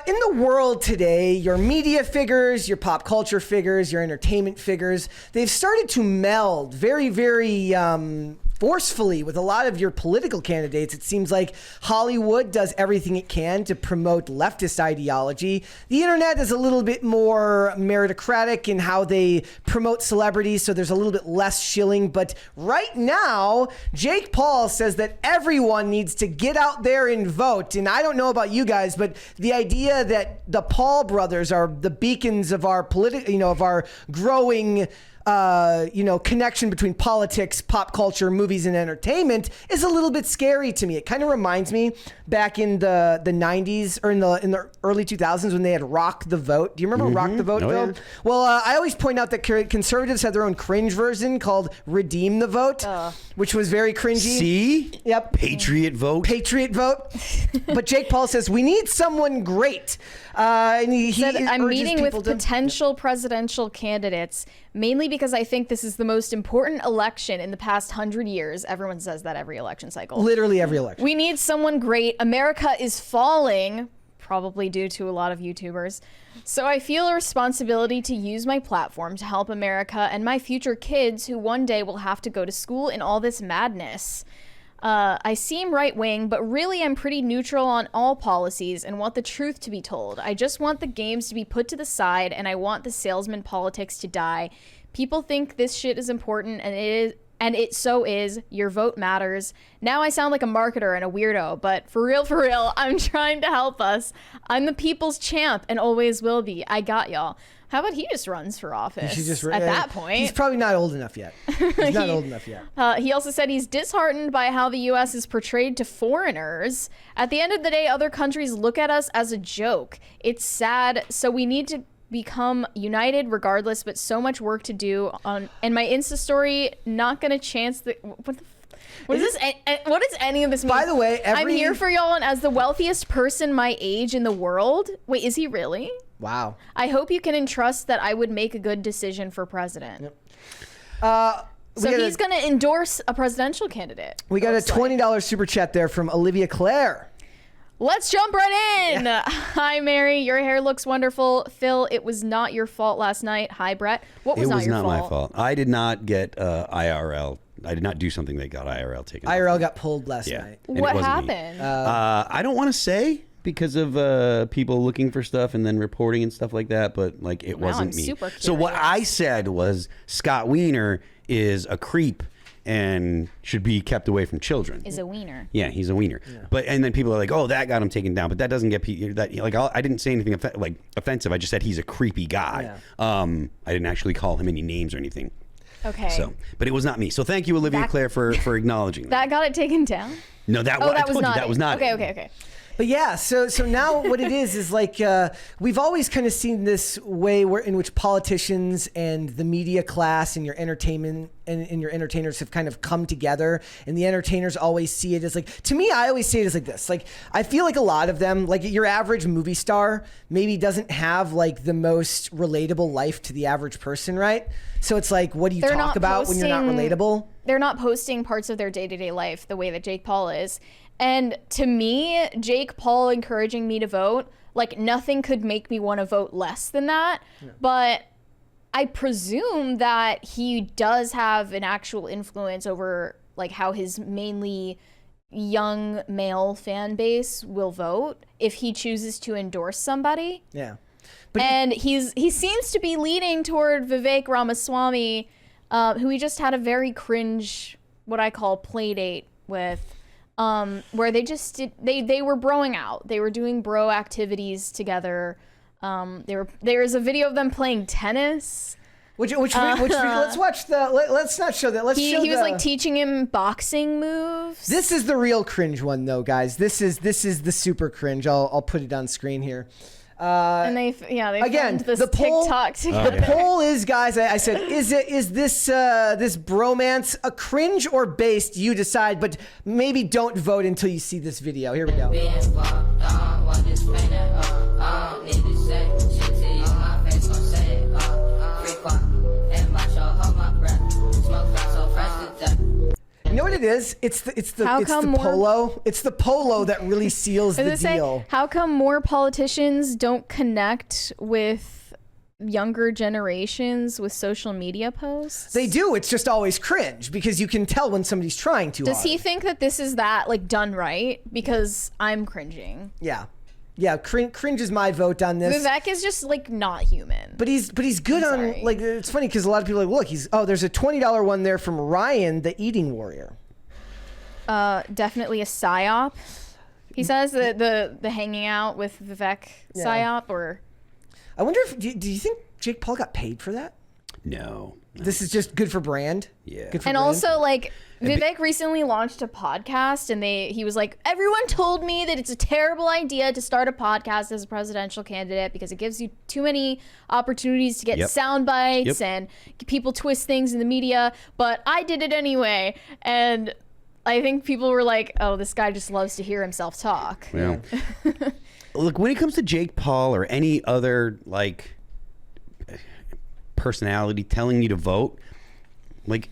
In the world today, your media figures, your pop culture figures, your entertainment figures, they've started to meld very, very forcefully with a lot of your political candidates. It seems like Hollywood does everything it can to promote leftist ideology. The internet is a little bit more meritocratic in how they promote celebrities, so there's a little bit less shilling. But right now, Jake Paul says that everyone needs to get out there and vote. And I don't know about you guys, but the idea that the Paul brothers are the beacons of our of our growing connection between politics, pop culture, movies, and entertainment is a little bit scary to me. It kind of reminds me back in the 90s or in the early 2000s when they had Rock the Vote. Do you remember Rock the Vote, Phil? Yeah. Well, I always point out that conservatives had their own cringe version called Redeem the Vote, which was very cringy. See? Yep. Patriot vote. Patriot vote. But Jake Paul says, we need someone great. And he said, I'm meeting with to potential presidential candidates, mainly because I think this is the most important election in the past 100 years. Everyone says that every election cycle. Literally every election. We need someone great. America is falling, probably due to a lot of YouTubers. So I feel a responsibility to use my platform to help America and my future kids who one day will have to go to school in all this madness. I seem right-wing, but really I'm pretty neutral on all policies and want the truth to be told. I just want the games to be put to the side, and I want the salesman politics to die. People think this shit is important, and it so is. Your vote matters. Now I sound like a marketer and a weirdo, but for real, I'm trying to help us. I'm the people's champ and always will be. I got y'all. How about he just runs for office at that point? He's probably not old enough yet. He's not old enough yet. He also said he's disheartened by how the U.S. is portrayed to foreigners. At the end of the day, other countries look at us as a joke. It's sad, so we need to become united regardless, but so much work to do on. And my Insta story, not gonna chance the... What is this? What does any of this mean? By the way, I'm here for y'all, and as the wealthiest person my age in the world. Wait, is he really? Wow. I hope you can entrust that I would make a good decision for president. Yep. So he's going to endorse a presidential candidate. We got a $20 super chat there from Olivia Claire. Let's jump right in. Yeah. Hi, Mary. Your hair looks wonderful. Phil, it was not your fault last night. Hi, Brett. What was not your fault? It was not my fault. I did not get IRL. I did not do something that got IRL taken. IRL got pulled last night. What happened? I don't want to say because of people looking for stuff and then reporting and stuff like that, but like it wasn't me. Super curious. So what I said was Scott Wiener is a creep and should be kept away from children. Is a wiener. Yeah, he's a wiener. Yeah. And then people are like, "Oh, that got him taken down," but that doesn't get people. I didn't say anything offensive. I just said he's a creepy guy. Yeah. I didn't actually call him any names or anything. Okay. So, but it was not me. So thank you, Olivia Claire, for acknowledging that. Got it taken down? No, that was not. Okay. But yeah, so now what it is like we've always kind of seen this way in which politicians and the media class and your entertainment and your entertainers have kind of come together, and the entertainers always see it as like, to me, I always see it as like this. Like, I feel like a lot of them, like your average movie star maybe doesn't have like the most relatable life to the average person, right? So it's like, what do you talk about when you're not relatable? They're not posting parts of their day-to-day life the way that Jake Paul is. And to me, Jake Paul encouraging me to vote, like nothing could make me want to vote less than that. Yeah. But I presume that he does have an actual influence over like how his mainly young male fan base will vote if he chooses to endorse somebody. Yeah. And he seems to be leaning toward Vivek Ramaswamy, who he just had a very cringe, what I call play date with. Where they just they were broing out. They were doing bro activities together. There was a video of them playing tennis. Which let's watch the. Let's not show that. Let's show. He was like teaching him boxing moves. This is the real cringe one, though, guys. This is the super cringe. I'll put it on screen here. And they again, this the poll, TikTok together. The poll is, guys, I said, is this bromance a cringe or based? You decide, but maybe don't vote until you see this video. Here we go. You know what it is? It's the How come more- polo. It's the polo that really seals the deal. How come more politicians don't connect with younger generations with social media posts? They do. It's just always cringe because you can tell when somebody's trying too hard. Does he think that this is that like done right? Because I'm cringing. Yeah. Yeah, cringe is my vote on this. Vivek is just like not human. But he's good on sorry. like it's funny because a lot of people are like look there's a $20 one there from Ryan the Eating Warrior. Definitely a psyop. He says that the hanging out with Vivek psyop or. I wonder if do you think Jake Paul got paid for that? No. This is just good for brand. Yeah. Good for And brand. also like Vivek recently launched a podcast and he was like, everyone told me that it's a terrible idea to start a podcast as a presidential candidate because it gives you too many opportunities to get sound bites and people twist things in the media, but I did it anyway. And I think people were like, oh, this guy just loves to hear himself talk. Yeah. Look, when it comes to Jake Paul or any other like personality telling you to vote, like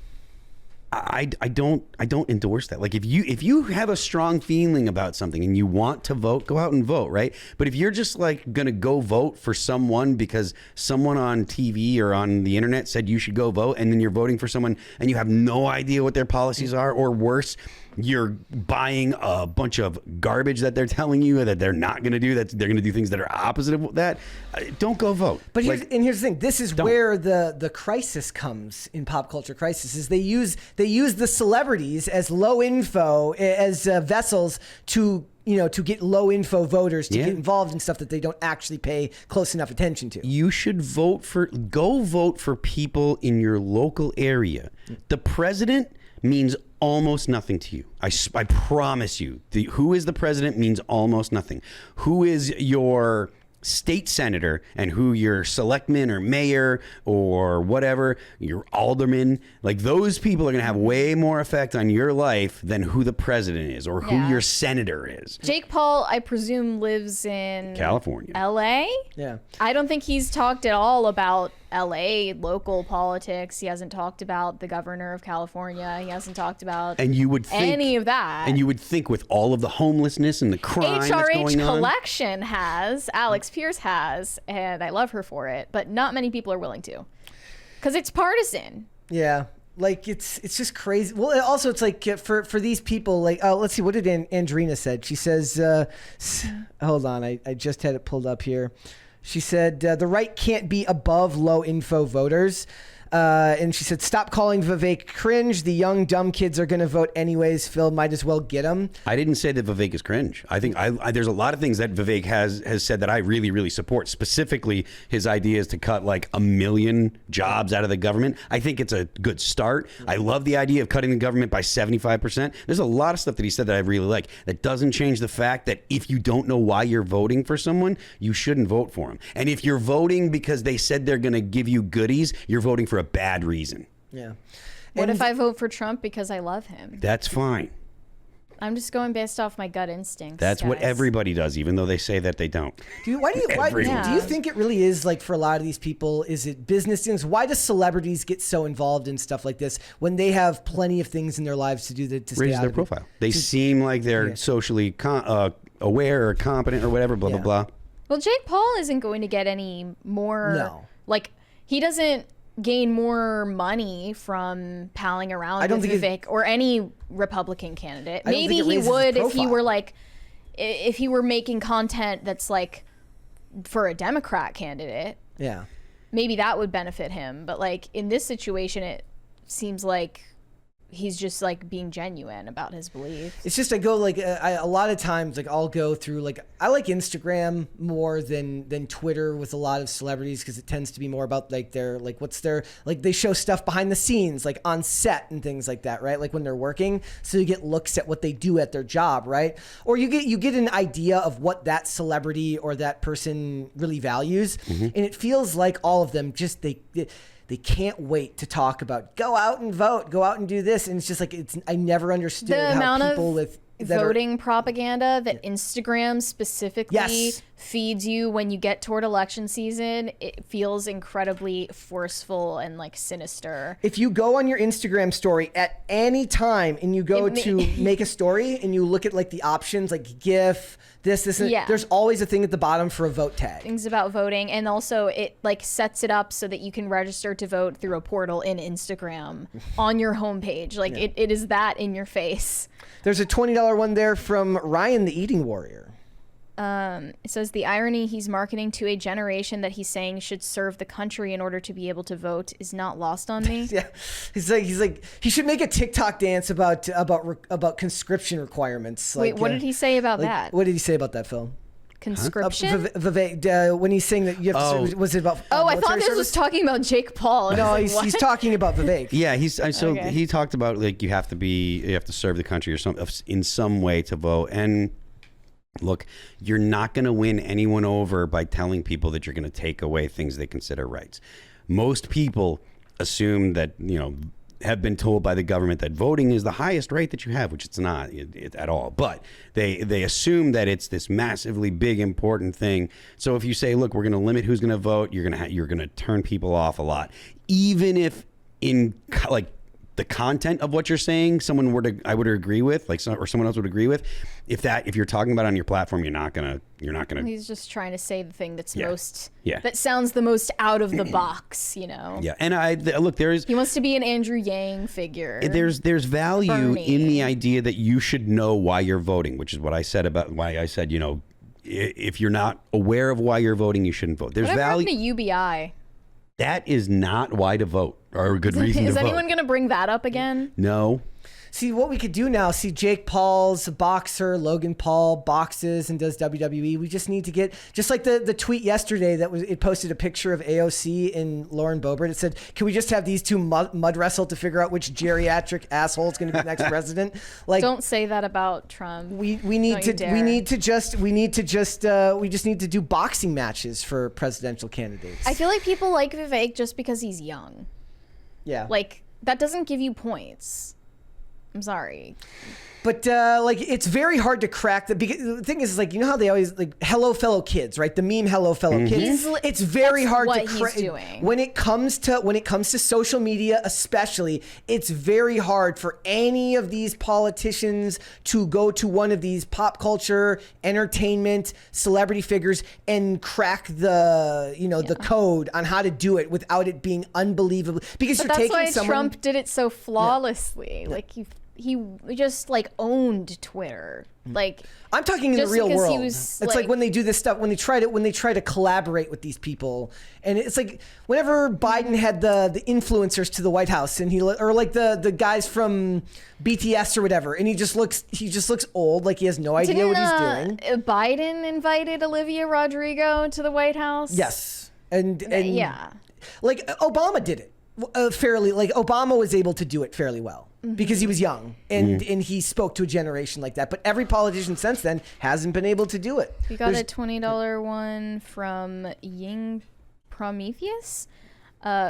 I don't endorse that. Like if you have a strong feeling about something and you want to vote, go out and vote, right? But if you're just like gonna go vote for someone because someone on TV or on the internet said you should go vote, and then you're voting for someone and you have no idea what their policies are, or worse, you're buying a bunch of garbage that they're telling you that they're not going to do, that they're going to do things that are opposite of that, don't go vote. But here's the thing. This is where the crisis comes in pop culture crisis is they use the celebrities as low info, as vessels to get low info voters to get involved in stuff that they don't actually pay close enough attention to. You should go vote for people in your local area. The president means almost nothing to you. I promise you. Who is the president means almost nothing. Who is your state senator and who your selectman or mayor or whatever, your alderman, like those people are going to have way more effect on your life than who the president is or who your senator is. Jake Paul, I presume, lives in California. LA? Yeah. I don't think he's talked at all about LA local politics. He hasn't talked about the governor of California. He hasn't talked about any of that. And you would think with all of the homelessness and the crime that's going on. Collection has, Alex Pierce has, and I love her for it, but not many people are willing to. Because it's partisan. Yeah. Like it's just crazy. Well, also it's like for these people, like let's see, what did Andrina said? She says, hold on, I just had it pulled up here. She said the right can't be above low info voters. And she said, stop calling Vivek cringe. The young, dumb kids are going to vote anyways. Phil might as well get them. I didn't say that Vivek is cringe. I think there's a lot of things that Vivek has said that I really, really support. Specifically, his idea is to cut like 1 million jobs out of the government. I think it's a good start. I love the idea of cutting the government by 75%. There's a lot of stuff that he said that I really like. That doesn't change the fact that if you don't know why you're voting for someone, you shouldn't vote for him. And if you're voting because they said they're going to give you goodies, you're voting for a bad reason. Yeah. What if I vote for Trump because I love him? That's fine. I'm just going based off my gut instincts. That's what guys. everybody does, even though they say that they don't. Do you think it really is like for a lot of these people, is it business things? Why do celebrities get so involved in stuff like this when they have plenty of things in their lives to do to stay raise out their of profile? it? They seem like they're socially aware or competent or whatever, blah, blah, blah. Well, Jake Paul isn't going to get any more. No. Like, he doesn't gain more money from palling around with Vivek or any Republican candidate. Maybe he would if he were like, if he were making content that's like for a Democrat candidate. Yeah. Maybe that would benefit him. But like in this situation, it seems like he's just like being genuine about his beliefs. It's just I go like a lot of times like I'll go through like I like Instagram more than Twitter with a lot of celebrities because it tends to be more about like their like what's their like they show stuff behind the scenes like on set and things like that, right? Like when they're working, so you get looks at what they do at their job, right? Or you get an idea of what that celebrity or that person really values, and it feels like all of them just they can't wait to talk about go out and vote, go out and do this. And it's just like, I never understood the how amount people of voting propaganda that Instagram specifically feeds you when you get toward election season, it feels incredibly forceful and like sinister. If you go on your Instagram story at any time and you go to make a story and you look at like the options like GIF, this, and there's always a thing at the bottom for a vote tag. Things about voting, and also it like sets it up so that you can register to vote through a portal in Instagram on your homepage. Like it is that in your face. There's a $20 one there from Ryan the Eating Warrior. It says the irony he's marketing to a generation that he's saying should serve the country in order to be able to vote is not lost on me. Yeah, he's like he should make a TikTok dance about conscription requirements. Wait, what did he say about that? What did he say about that, Phil? Conscription? Vivek, when he's saying that you have to, was it about? I thought this was talking about Jake Paul. No, he's talking about Vivek. Yeah, he talked about like you have to serve the country or in some way to vote. And look, you're not going to win anyone over by telling people that you're going to take away things they consider rights. Most people assume that, have been told by the government that voting is the highest right that you have, which it's not at all. But they assume that it's this massively big, important thing. So if you say, look, we're going to limit who's going to vote, you're going to turn people off a lot. Even if in like the content of what you're saying, I would agree with, or someone else would agree with. If you're talking about it on your platform, you're not gonna. He's just trying to say the thing that's that sounds the most out of the box, Yeah, and look, he wants to be an Andrew Yang figure. There's value in the idea that you should know why you're voting, which is what I said about why I said, if you're not aware of why you're voting, you shouldn't vote. There's value. Happened to UBI? That is not why to vote or a good reason to vote. Is anyone going to bring that up again? No. See, what we could do now, Jake Paul's a boxer, Logan Paul boxes and does WWE. We just need to get, just like the tweet yesterday it posted a picture of AOC and Lauren Boebert. It said, can we just have these two mud wrestle to figure out which geriatric asshole is going to be the next president? Like, don't say that about Trump. We just need to do boxing matches for presidential candidates. I feel like people like Vivek just because he's young. Yeah. Like, that doesn't give you points. I'm sorry. But it's very hard to crack the thing is like, how they always like hello fellow kids, right? The meme hello fellow kids. It's very hard to crack when it comes to social media, especially. It's very hard for any of these politicians to go to one of these pop culture, entertainment, celebrity figures and crack the code on how to do it without it being unbelievable. Because that's why Trump did it so flawlessly. Yeah. Like he just like owned Twitter. Like, I'm talking in the real world. It's like when they do this stuff, when they try to collaborate with these people, and it's like whenever Biden had the influencers to the White House, and or like the guys from BTS or whatever, and he just looks old, like he has no idea what he's doing. Biden invited Olivia Rodrigo to the White House. Yes, and yeah, like Obama did it fairly. Like Obama was able to do it fairly well. Because he was young and he spoke to a generation like that. But every politician since then hasn't been able to do it. We got a $20 one from Ying Prometheus.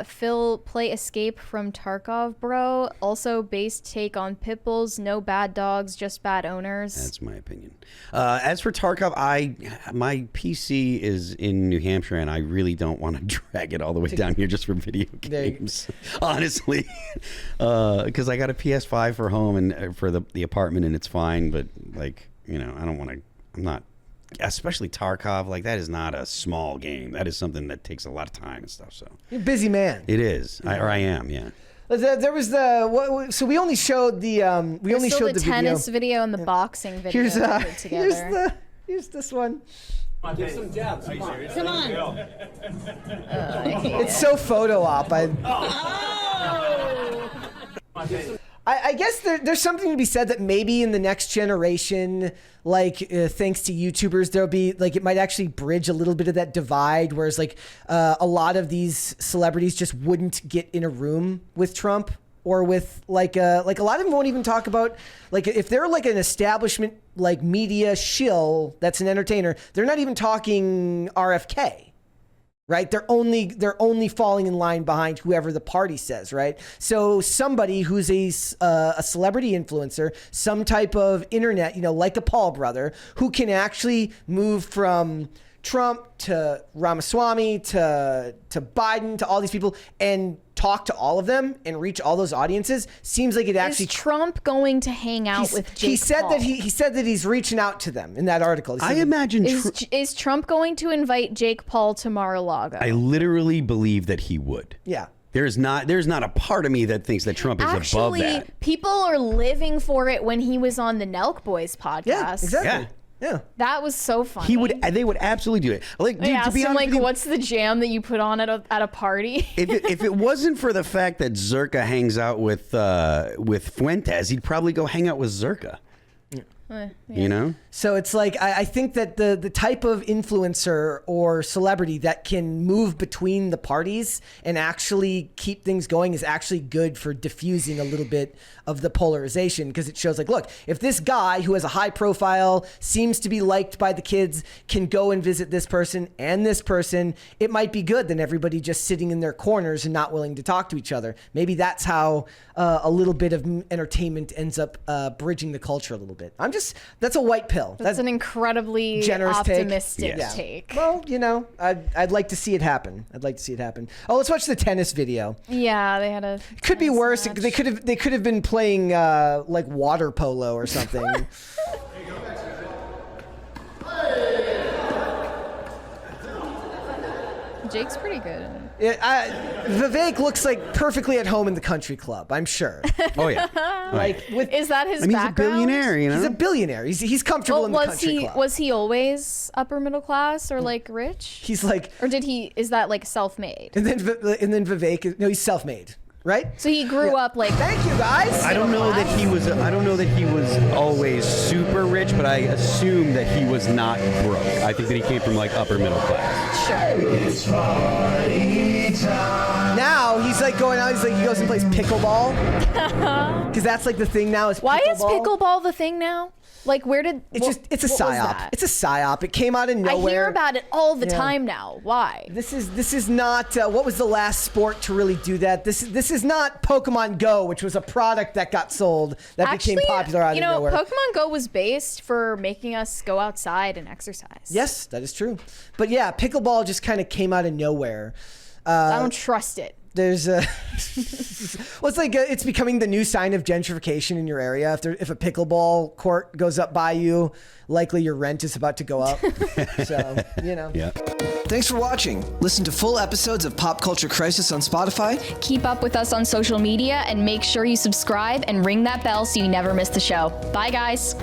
Phil, play Escape from Tarkov, bro. Also, based take on pit bulls. No bad dogs, just bad owners. That's my opinion. As for Tarkov, my PC is in New Hampshire, and I really don't want to drag it all the way down here just for video games. Honestly, because I got a PS5 for home and for the apartment, and it's fine. But like, I don't want to. I'm not. Especially Tarkov, like that is not a small game. That is something that takes a lot of time and stuff. So you're a busy man. It is, I am, yeah. There was so we only showed the the tennis video and the boxing video together. Here's this one. Give some jabs. Come on. It's so photo op. I guess there's something to be said that maybe in the next generation, like thanks to YouTubers, there'll be like it might actually bridge a little bit of that divide. Whereas like a lot of these celebrities just wouldn't get in a room with Trump or with like a lot of them won't even talk about like if they're like an establishment like media shill that's an entertainer, they're not even talking RFK. Right, they're only falling in line behind whoever the party says. Right, so somebody who's a celebrity influencer, some type of internet, like a Paul brother, who can actually move from Trump to Ramaswamy to Biden to all these people and talk to all of them and reach all those audiences seems like it actually. Is Trump going to hang out with Jake he said Paul? that he said that he's reaching out to them in that article. I imagine. Is Trump going to invite Jake Paul to Mar-a-Lago? I literally believe that he would. Yeah. There's not a part of me that thinks that Trump is above that. People are living for it when he was on the Nelk Boys podcast. Yeah, exactly. Yeah. Yeah. That was so funny. They would absolutely do it. Like, dude, I to asked be him, honest like, with you, what's the jam that you put on at a party? if it wasn't for the fact that Zerka hangs out with Fuentes, he'd probably go hang out with Zerka. Yeah. You know? So it's like I think that the type of influencer or celebrity that can move between the parties and actually keep things going is actually good for diffusing a little bit of the polarization, because it shows like, look, if this guy who has a high profile, seems to be liked by the kids, can go and visit this person and this person, it might be good than everybody just sitting in their corners and not willing to talk to each other. Maybe that's how a little bit of entertainment ends up bridging the culture a little bit. That's a white pill. That's an incredibly generous optimistic Yes. take. Well, I'd like to see it happen. Oh, let's watch the tennis video. Yeah, they had a. Could be tennis worse. match. They could have been playing like water polo or something. Jake's pretty good. Vivek looks like perfectly at home in the country club, I'm sure. Oh yeah. Is that his I mean, he's a background? billionaire, you know. He's a billionaire. He's comfortable in the country club. Was he always upper middle class or like rich? He's like, Or is that like self-made? and then Vivek. No, he's self-made, right? So he grew up like. Thank you, guys. I don't know that he was. I don't know that he was always super rich, but I assume that he was not broke. I think that he came from like upper middle class. Sure. Now he's like going out. He goes and plays pickleball because that's like the thing now. Is Why is pickleball the thing now? Like, where did it's a what was psyop. that? It's a psyop. It came out of I nowhere. hear about it all the Yeah. time now. Why? This is not what was the last sport to really do that. This is not Pokemon Go, which was a product that got sold that became popular out of nowhere. Pokemon Go was based for making us go outside and exercise. Yes, that is true. But yeah, pickleball just kind of came out of nowhere. I don't trust it. There's a well, it's like it's becoming the new sign of gentrification in your area. If a pickleball court goes up by you, likely your rent is about to go up. So Yeah. Thanks for watching. Listen to full episodes of Pop Culture Crisis on Spotify. Keep up with us on social media and make sure you subscribe and ring that bell so you never miss the show. Bye, guys.